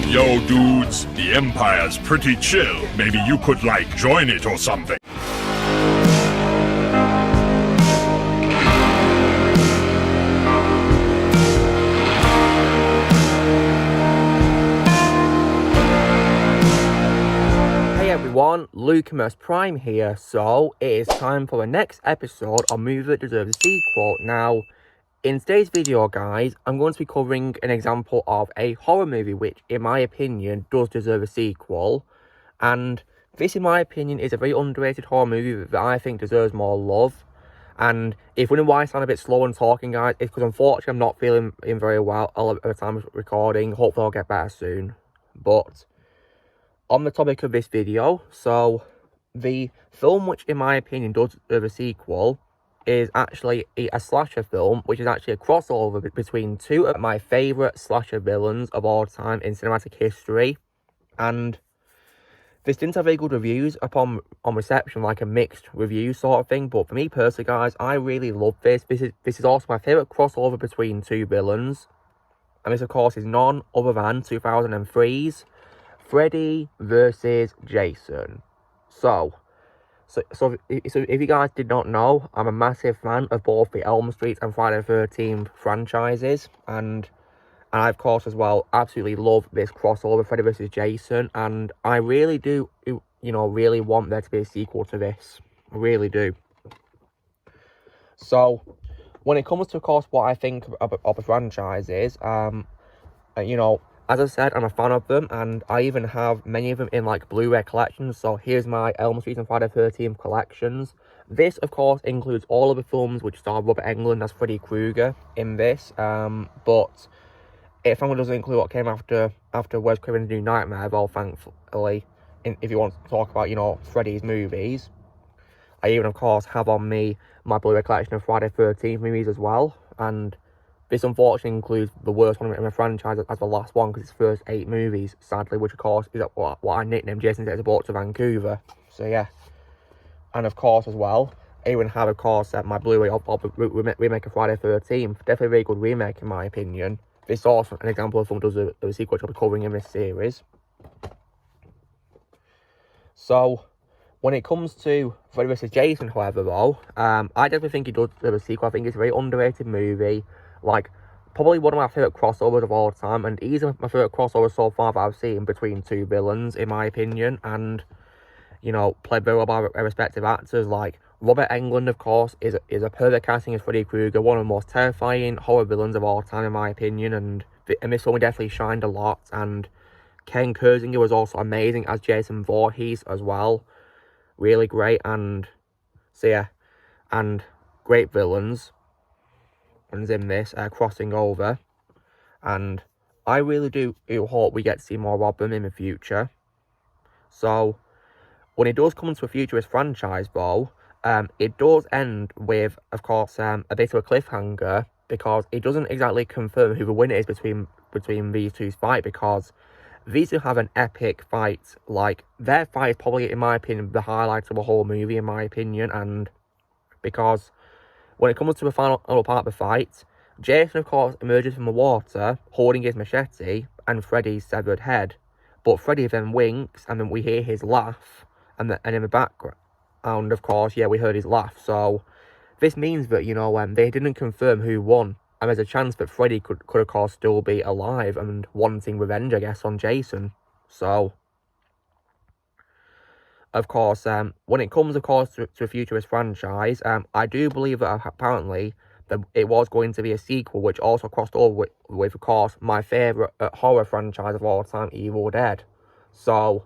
Yo, dudes, the Empire's pretty chill. Maybe you could, like, join it or something. Hey everyone, Lucamus Prime here. So, it is time for the next episode of Movie That Deserves a Sequel. Now, in today's video, guys, I'm going to be covering an example of a horror movie which, in my opinion, does deserve a sequel. And this, in my opinion, is a very underrated horror movie that I think deserves more love. And if you wonder why I sound a bit slow in talking, guys, it's because unfortunately I'm not feeling very well a lot of the time recording. Hopefully I'll get better soon. But on the topic of this video, so the film which, in my opinion, does deserve a sequel is actually a slasher film, which is actually a crossover between two of my favourite slasher villains of all time in cinematic history. And this didn't have very good reviews on reception, like a mixed review sort of thing. But for me personally, guys, I really love this. This is also my favourite crossover between two villains. And this, of course, is none other than 2003's Freddy versus Jason. So if you guys did not know, I'm a massive fan of both the Elm Street and Friday the 13th franchises, and I, of course, as well, absolutely love this crossover, Freddy vs. Jason, and I really do, really want there to be a sequel to this. I really do. So, when it comes to, of course, what I think of the franchises, as I said, I'm a fan of them, and I even have many of them in, like, Blu-ray collections. So here's my Elm Street and Friday the 13th collections. This, of course, includes all of the films which star Robert Englund as Freddy Krueger in this. But it finally doesn't include what came after Wes Craven's New Nightmare, well, thankfully, if you want to talk about, Freddy's movies. I even, of course, have on me my Blu-ray collection of Friday the 13th movies as well, and this, unfortunately, includes the worst one in the franchise as the last one, because it's the first 8 movies, sadly, which, of course, is what I nicknamed Jason Takes a Boat to Vancouver. So, yeah. And, of course, as well, I even have, of course, my Blu-ray of the remake of Friday the 13th. Definitely a very good remake, in my opinion. This is also an example of someone does a sequel, which I'll be covering in this series. So, when it comes to Freddy vs. Jason, however, though, I definitely think he does deserve a sequel. I think it's a very underrated movie. Like, probably one of my favourite crossovers of all time, and easily my favourite crossover so far that I've seen between two villains, in my opinion, and, played very well by their respective actors. Like, Robert Englund, of course, is a perfect casting as Freddy Krueger, one of the most terrifying horror villains of all time, in my opinion, and this one definitely shined a lot. And Ken Kersinger was also amazing as Jason Voorhees as well, really great. And so yeah, and great villains in this, crossing over, and I really do hope we get to see more of them in the future. So, when it does come to a futurist franchise, though, it does end with, of course, a bit of a cliffhanger, because it doesn't exactly confirm who the winner is between these two's fight, because these two have an epic fight. Like, their fight is probably, in my opinion, the highlight of the whole movie, in my opinion, and because when it comes to the final part of the fight, Jason, of course, emerges from the water, holding his machete and Freddy's severed head. But Freddy then winks, and then we hear his laugh, and in the background, of course, yeah, we heard his laugh. So this means that, they didn't confirm who won, and there's a chance that Freddy could of course, still be alive and wanting revenge, I guess, on Jason. So, of course, when it comes, of course, to a futurist franchise, I do believe that apparently that it was going to be a sequel, which also crossed over with of course, my favourite horror franchise of all time, Evil Dead. So,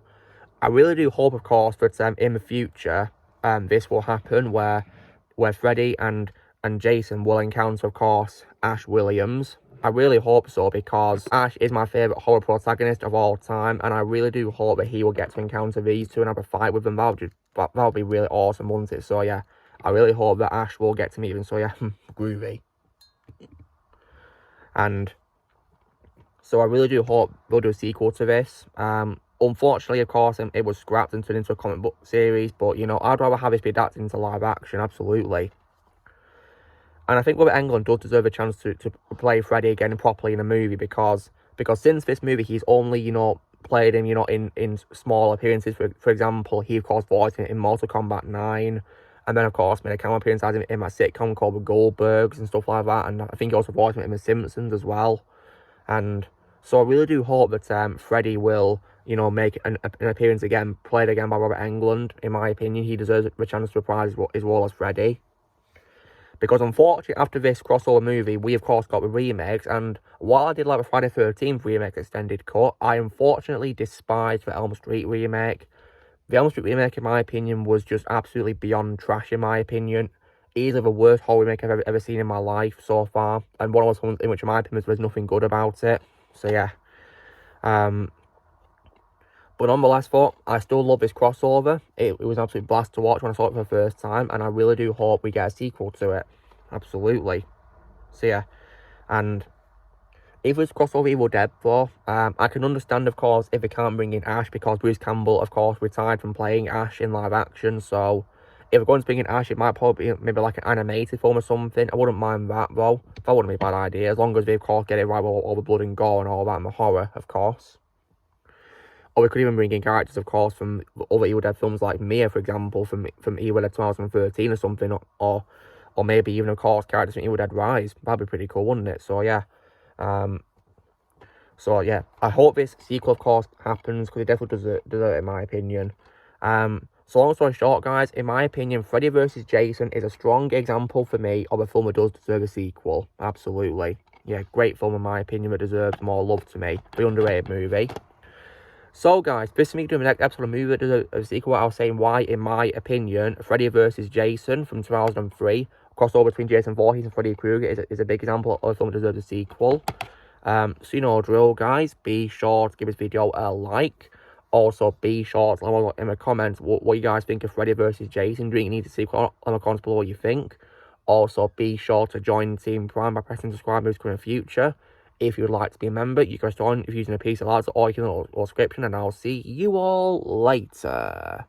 I really do hope, of course, that in the future, this will happen, where Freddy and Jason will encounter, of course, Ash Williams. I really hope so, because Ash is my favourite horror protagonist of all time, and I really do hope that he will get to encounter these two and have a fight with them. That would be really awesome, wouldn't it? So, yeah, I really hope that Ash will get to meet them. So, yeah, groovy. And so I really do hope they'll do a sequel to this. Unfortunately, of course, it was scrapped and turned into a comic book series, but, I'd rather have this be adapted into live action, absolutely. And I think Robert Englund does deserve a chance to play Freddy again properly in a movie, because Because since this movie, he's only, you know, played him, you know, in small appearances. For example, he, of course, voiced him in Mortal Kombat 9. And then, of course, made a cameo appearance as him in my sitcom called The Goldbergs and stuff like that. And I think he also voiced him in The Simpsons as well. And so I really do hope that Freddy will, you know, make an appearance again, played again by Robert Englund. In my opinion, he deserves the chance to reprise his role as Freddy. Because unfortunately, after this crossover movie, we of course got the remakes, and while I did like the Friday 13th remake extended cut, I unfortunately despised the Elm Street remake. The Elm Street remake, in my opinion, was just absolutely beyond trash, in my opinion. Easily the worst horror remake I've ever seen in my life so far, and one of those ones in which, in my opinion, there's nothing good about it. So yeah. But nonetheless, though, I still love this crossover. It was an absolute blast to watch when I saw it for the first time, and I really do hope we get a sequel to it. Absolutely. So yeah, and if it's crossover Evil Dead, though, I can understand, of course, if they can't bring in Ash, because Bruce Campbell, of course, retired from playing Ash in live action, so if they're going to bring in Ash, it might probably be maybe like an animated film or something. I wouldn't mind that, though. That wouldn't be a bad idea, as long as they, of course, get it right with all the blood and gore and all that, and the horror, of course. Or we could even bring in characters, of course, from other Evil Dead films, like Mia, for example, from Evil Dead 2013 or something, or maybe even, of course, characters from Evil Dead Rise. That'd be pretty cool, wouldn't it? So, yeah. So, yeah. I hope this sequel, of course, happens, because it definitely deserves it, in my opinion. So, long story short, guys, in my opinion, Freddy vs. Jason is a strong example for me of a film that does deserve a sequel. Absolutely. Yeah, great film, in my opinion, that deserves more love to me. The underrated movie. So, guys, this week doing the next episode of Movie that does a sequel. I was saying why, in my opinion, Freddy vs. Jason from 2003, crossover between Jason Voorhees and Freddy Krueger, is a big example of a film that deserves a sequel. So, you know, drill, guys. Be sure to give this video a like. Also, be sure to let me know in the comments what you guys think of Freddy vs. Jason. Do you need a sequel? Let me know comments below what you think. Also, be sure to join Team Prime by pressing subscribe in the future. If you would like to be a member, you can join if using a piece of ads or you can a subscription, and I'll see you all later.